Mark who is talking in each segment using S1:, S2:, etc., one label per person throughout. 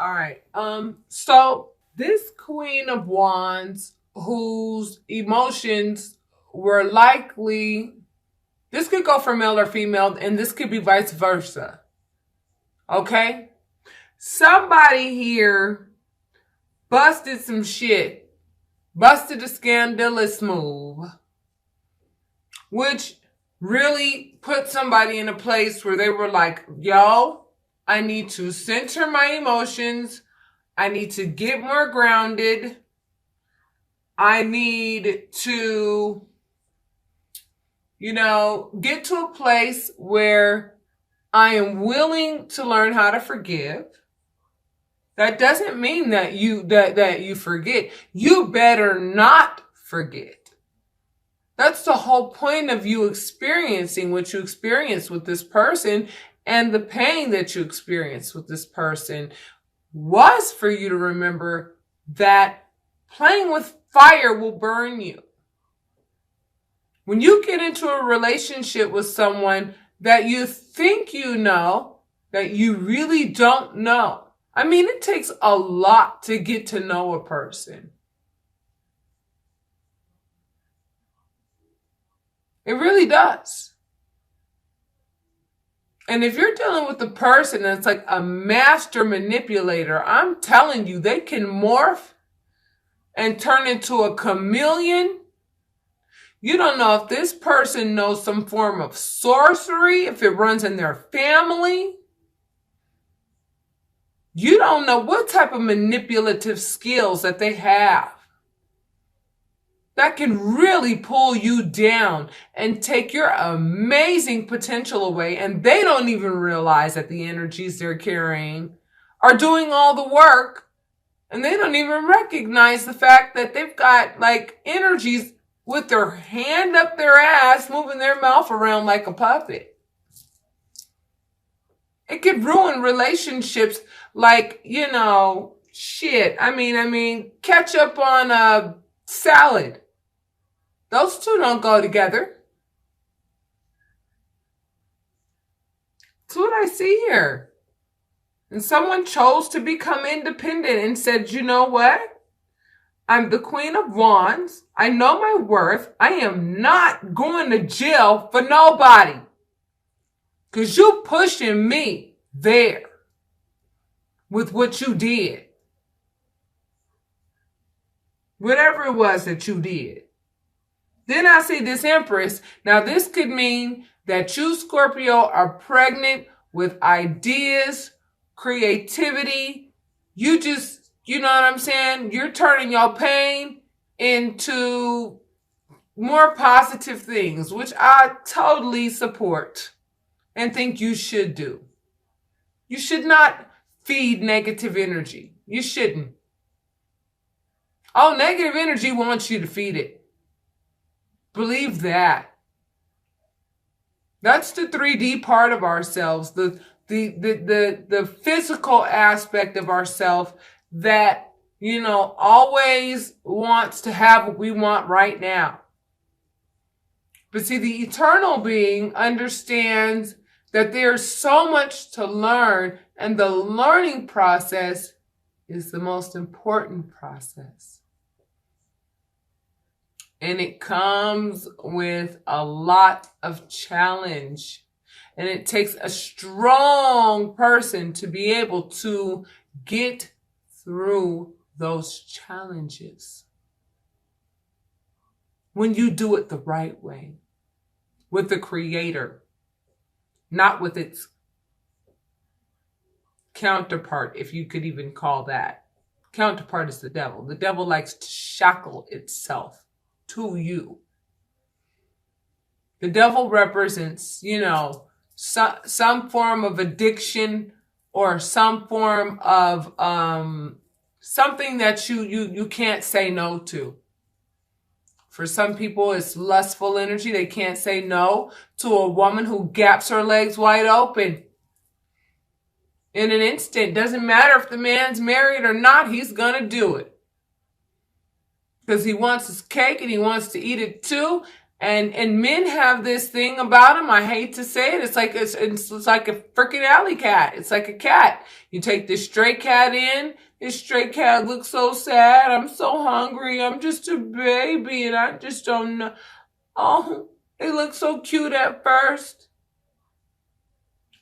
S1: All right. So this Queen of Wands, whose emotions were likely, this could go for male or female, and this could be vice versa. Okay? Somebody here busted some shit, busted a scandalous move, which really put somebody in a place where they were like, yo, I need to center my emotions. I need to get more grounded. I need to, get to a place where I am willing to learn how to forgive. That doesn't mean that you forget. You better not forget. That's the whole point of you experiencing what you experienced with this person, and the pain that you experienced with this person was for you to remember that playing with fire will burn you. When you get into a relationship with someone that you think you know, that you really don't know. I mean, it takes a lot to get to know a person. It really does. And if you're dealing with a person that's like a master manipulator, I'm telling you, they can morph and turn into a chameleon. You don't know if this person knows some form of sorcery, if it runs in their family. You don't know what type of manipulative skills that they have that can really pull you down and take your amazing potential away. And they don't even realize that the energies they're carrying are doing all the work. And they don't even recognize the fact that they've got like energies with their hand up their ass, moving their mouth around like a puppet. It could ruin relationships like, shit. I mean, ketchup on a salad. Those two don't go together. That's what I see here. And someone chose to become independent and said, you know what? I'm the Queen of Wands. I know my worth. I am not going to jail for nobody. Because you pushing me there with what you did. Whatever it was that you did. Then I see this Empress. Now this could mean that you, Scorpio, are pregnant with ideas, creativity. You just, you know what I'm saying? You're turning your pain into more positive things, which I totally support and think you should do. You should not feed negative energy. You shouldn't. Oh, negative energy wants you to feed it. Believe that. That's the 3D part of ourselves, the physical aspect of ourselves that, always wants to have what we want right now. But see, the eternal being understands that there's so much to learn, and the learning process is the most important process. And it comes with a lot of challenge. And it takes a strong person to be able to get through those challenges. When you do it the right way, with the Creator, not with its counterpart, if you could even call that. Counterpart is the devil. The devil likes to shackle itself to you. The devil represents, some form of addiction or some form of something that you can't say no to. For some people, it's lustful energy. They can't say no to a woman who gaps her legs wide open in an instant. Doesn't matter if the man's married or not, he's gonna do it. Because he wants his cake and he wants to eat it too. And men have this thing about them. I hate to say it. It's like a freaking alley cat. It's like a cat. You take this stray cat in. This stray cat looks so sad. I'm so hungry. I'm just a baby and I just don't know. Oh, they look so cute at first.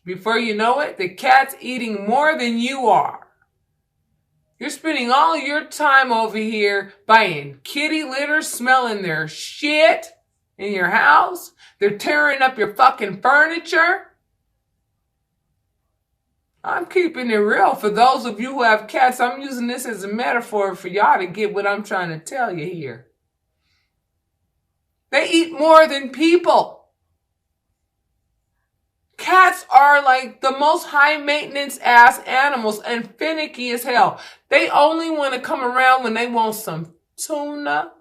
S1: Before you know it, the cat's eating more than you are. You're spending all your time over here buying kitty litter, smelling their shit in your house. They're tearing up your fucking furniture. I'm keeping it real. For those of you who have cats, I'm using this as a metaphor for y'all to get what I'm trying to tell you here. They eat more than people. Cats are like the most high maintenance ass animals and finicky as hell. They only want to come around when they want some tuna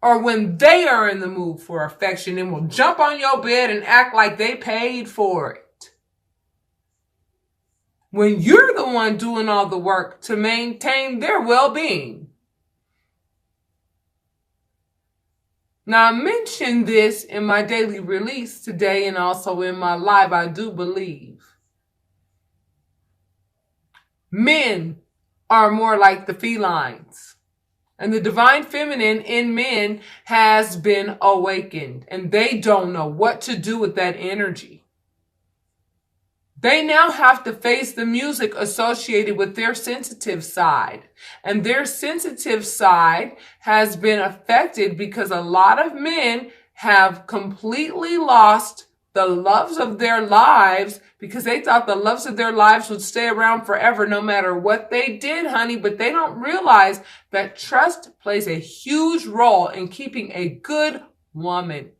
S1: or when they are in the mood for affection and will jump on your bed and act like they paid for it. When you're the one doing all the work to maintain their well-being. Now, I mentioned this in my daily release today and also in my live, I do believe. Men are more like the felines. And the divine feminine in men has been awakened. And they don't know what to do with that energy. They now have to face the music associated with their sensitive side. And their sensitive side has been affected because a lot of men have completely lost the loves of their lives because they thought the loves of their lives would stay around forever no matter what they did, honey. But they don't realize that trust plays a huge role in keeping a good woman.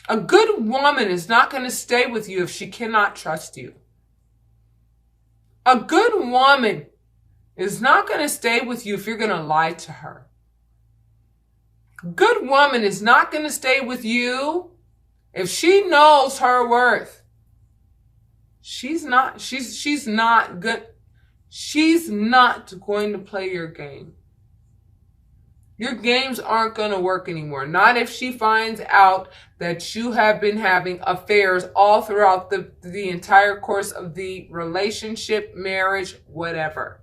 S1: A good woman is not going to stay with you if she cannot trust you. A good woman is not going to stay with you if you're going to lie to her. A good woman is not going to stay with you if she knows her worth. She's not going to play your game. Your games aren't going to work anymore. Not if she finds out that you have been having affairs all throughout the entire course of the relationship, marriage, whatever.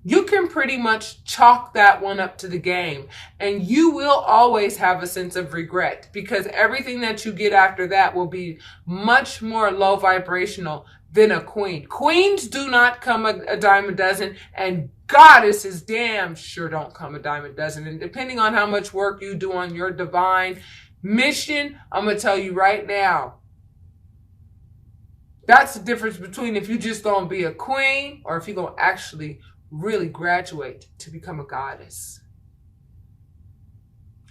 S1: You can pretty much chalk that one up to the game. And you will always have a sense of regret because everything that you get after that will be much more low vibrational than a queen. Queens do not come a dime a dozen, and goddesses damn sure don't come a dime a dozen. And depending on how much work you do on your divine mission, I'm going to tell you right now, that's the difference between if you just going to be a queen or if you're going to actually really graduate to become a goddess.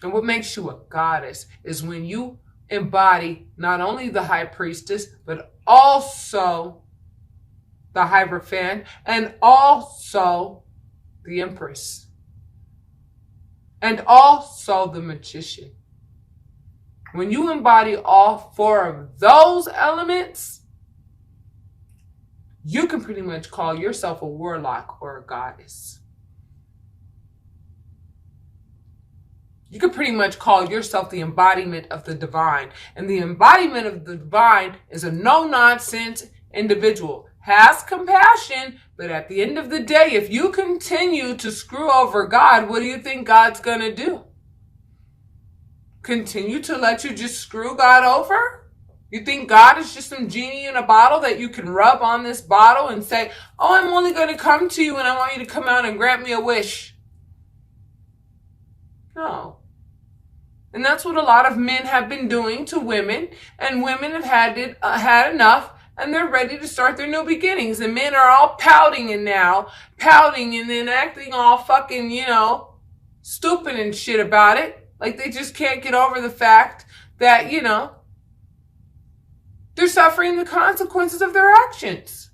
S1: And what makes you a goddess is when you embody not only the high priestess, but also the Hierophant and also the Empress and also the Magician. When you embody all four of those elements, you can pretty much call yourself a warlock or a goddess. You can pretty much call yourself the embodiment of the divine. And the embodiment of the divine is a no-nonsense individual. Has compassion, but at the end of the day, if you continue to screw over God, what do you think God's going to do? Continue to let you just screw God over? You think God is just some genie in a bottle that you can rub on this bottle and say, oh, I'm only going to come to you and I want you to come out and grant me a wish? No. And that's what a lot of men have been doing to women, and women have had enough, and they're ready to start their new beginnings. And men are all pouting and then acting all fucking, stupid and shit about it. Like they just can't get over the fact that, they're suffering the consequences of their actions.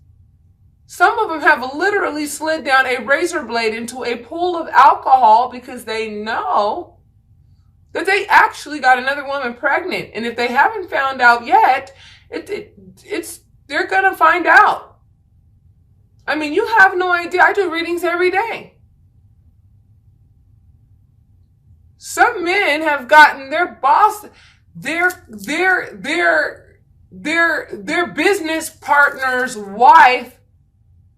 S1: Some of them have literally slid down a razor blade into a pool of alcohol because they know that they actually got another woman pregnant. And if they haven't found out yet, they're going to find out. I mean, you have no idea. I do readings every day. Some men have gotten their boss, their business partner's wife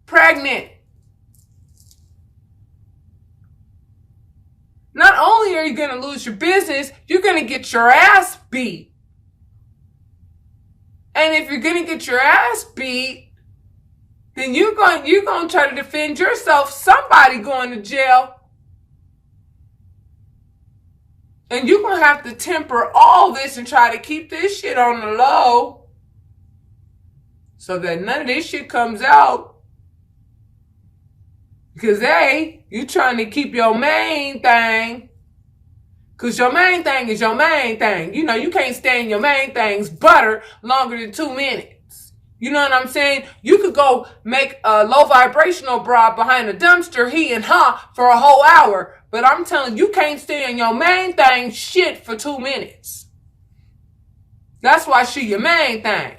S1: pregnant. Not only are you going to lose your business, you're going to get your ass beat. And if you're going to get your ass beat, then you're going to try to defend yourself. Somebody going to jail. And you're going to have to temper all this and try to keep this shit on the low so that none of this shit comes out. Because, hey, you trying to keep your main thing. Because your main thing is your main thing. You know, you can't stand your main thing's butter longer than 2 minutes. You know what I'm saying? You could go make a low vibrational bra behind a dumpster, he and her, for a whole hour. But I'm telling you, you can't stand your main thing shit for 2 minutes. That's why she your main thing.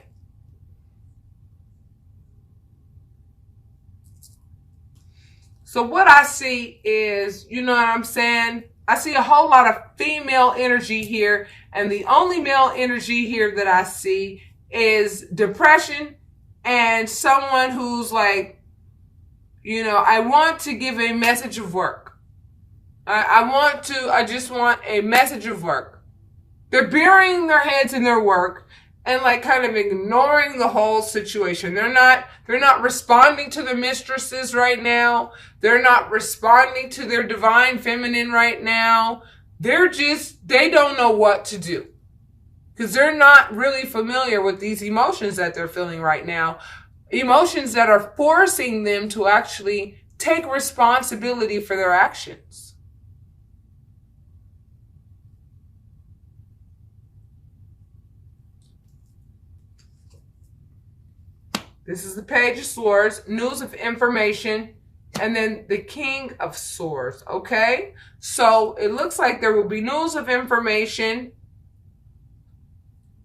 S1: So what I see is, you know what I'm saying? I see a whole lot of female energy here. And the only male energy here that I see is depression and someone who's like, you know, I want to give a message of work. I just want a message of work. They're burying their heads in their work and like kind of ignoring the whole situation. They're not responding to their mistresses right now. They're not responding to their divine feminine right now. They don't know what to do. Because they're not really familiar with these emotions that they're feeling right now. Emotions that are forcing them to actually take responsibility for their actions. This is the Page of Swords, news of information, and then the King of Swords, okay? So it looks like there will be news of information,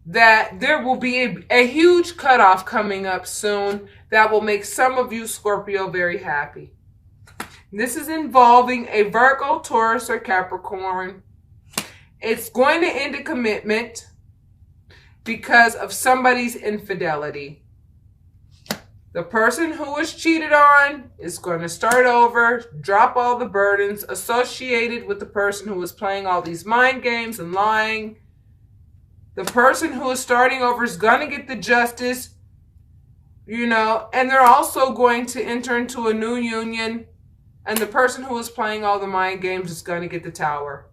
S1: that there will be a huge cutoff coming up soon that will make some of you, Scorpio, very happy. This is involving a Virgo, Taurus, or Capricorn. It's going to end a commitment because of somebody's infidelity. The person who was cheated on is going to start over, drop all the burdens associated with the person who was playing all these mind games and lying. The person who is starting over is going to get the justice, you know, and they're also going to enter into a new union. And the person who is playing all the mind games is going to get the Tower.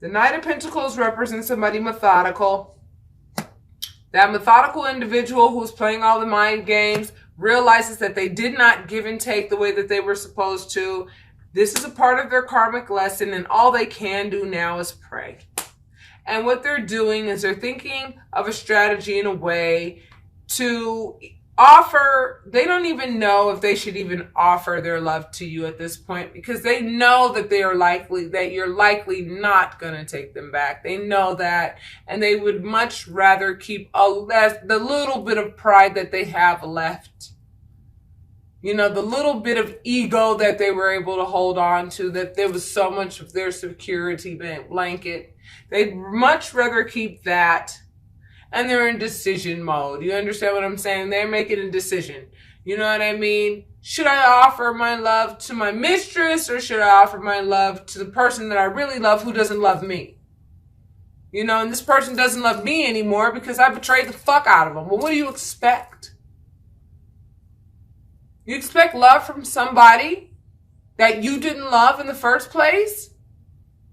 S1: The Knight of Pentacles represents somebody methodical. That methodical individual who's playing all the mind games realizes that they did not give and take the way that they were supposed to. This is a part of their karmic lesson, and all they can do now is pray. And what they're doing is they're thinking of a strategy in a way to offer. They don't even know if they should even offer their love to you at this point, because they know that you're likely not going to take them back. They know that, and they would much rather keep the little bit of pride that they have left. You know, the little bit of ego that they were able to hold on to, that there was so much of their security blanket. They'd much rather keep that. And they're in decision mode. You understand what I'm saying? They're making a decision. You know what I mean? Should I offer my love to my mistress, or should I offer my love to the person that I really love who doesn't love me? You know, and this person doesn't love me anymore because I betrayed the fuck out of them. Well, what do you expect? You expect love from somebody that you didn't love in the first place?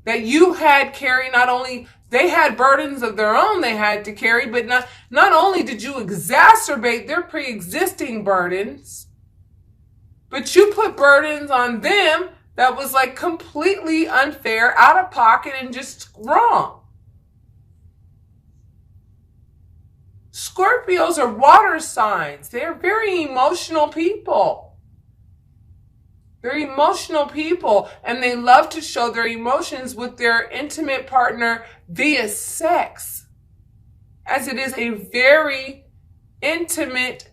S1: That you had carry not only... They had burdens of their own they had to carry, but not only did you exacerbate their pre-existing burdens, but you put burdens on them that was like completely unfair, out of pocket, and just wrong. Scorpios are water signs. They're very emotional people. They're emotional people, and they love to show their emotions with their intimate partner via sex, as it is a very intimate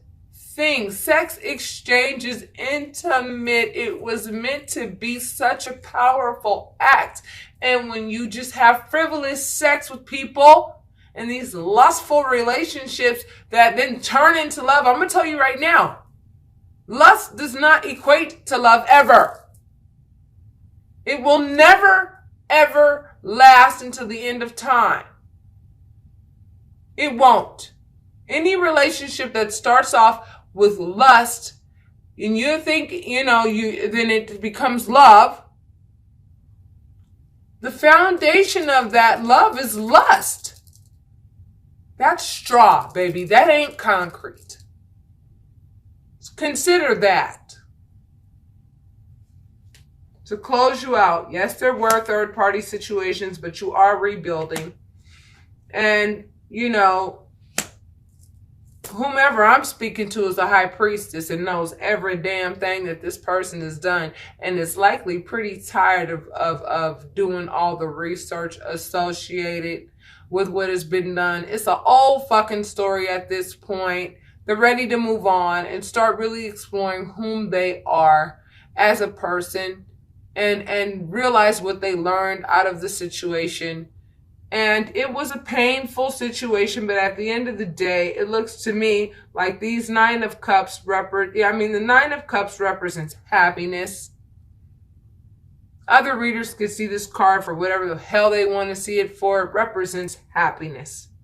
S1: thing. Sex exchange is intimate. It was meant to be such a powerful act. And when you just have frivolous sex with people and these lustful relationships that then turn into love, I'm going to tell you right now, lust does not equate to love ever. It will never, ever last until the end of time. It won't. Any relationship that starts off with lust and you think, then it becomes love, the foundation of that love is lust. That's straw, baby. That ain't concrete. Consider that. To close you out, yes, there were third-party situations, but you are rebuilding. And, whomever I'm speaking to is a high priestess and knows every damn thing that this person has done and is likely pretty tired of doing all the research associated with what has been done. It's an old fucking story at this point. They're ready to move on and start really exploring whom they are as a person and realize what they learned out of the situation. And it was a painful situation, but at the end of the day, it looks to me like these Nine of Cups the Nine of Cups represents happiness. Other readers could see this card for whatever the hell they want to see it for. It represents happiness.